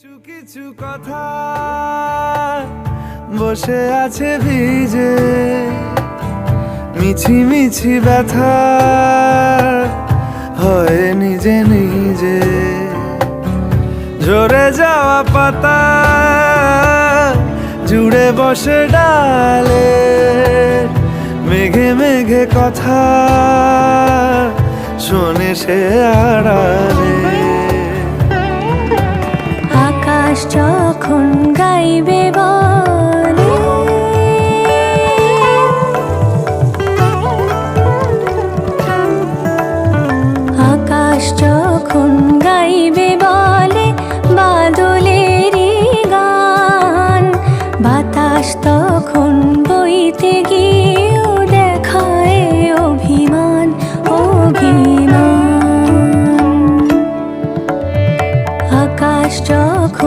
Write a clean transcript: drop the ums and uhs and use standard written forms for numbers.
কিছু কিছু কথা বসে আছে ভিজে, মিছি মিছি ব্যথা হয় নিজে নিজে। ঝরে যাওয়া পাতা জুড়ে বসে ডালে, মেঘে মেঘে কথা শোনে সে আড়ালে। আকাশ যখন গাইবে বলে, আকাশ যখন গাইবে বলে বাদলেরই গান, বাতাস তখন বইতে গিয়ে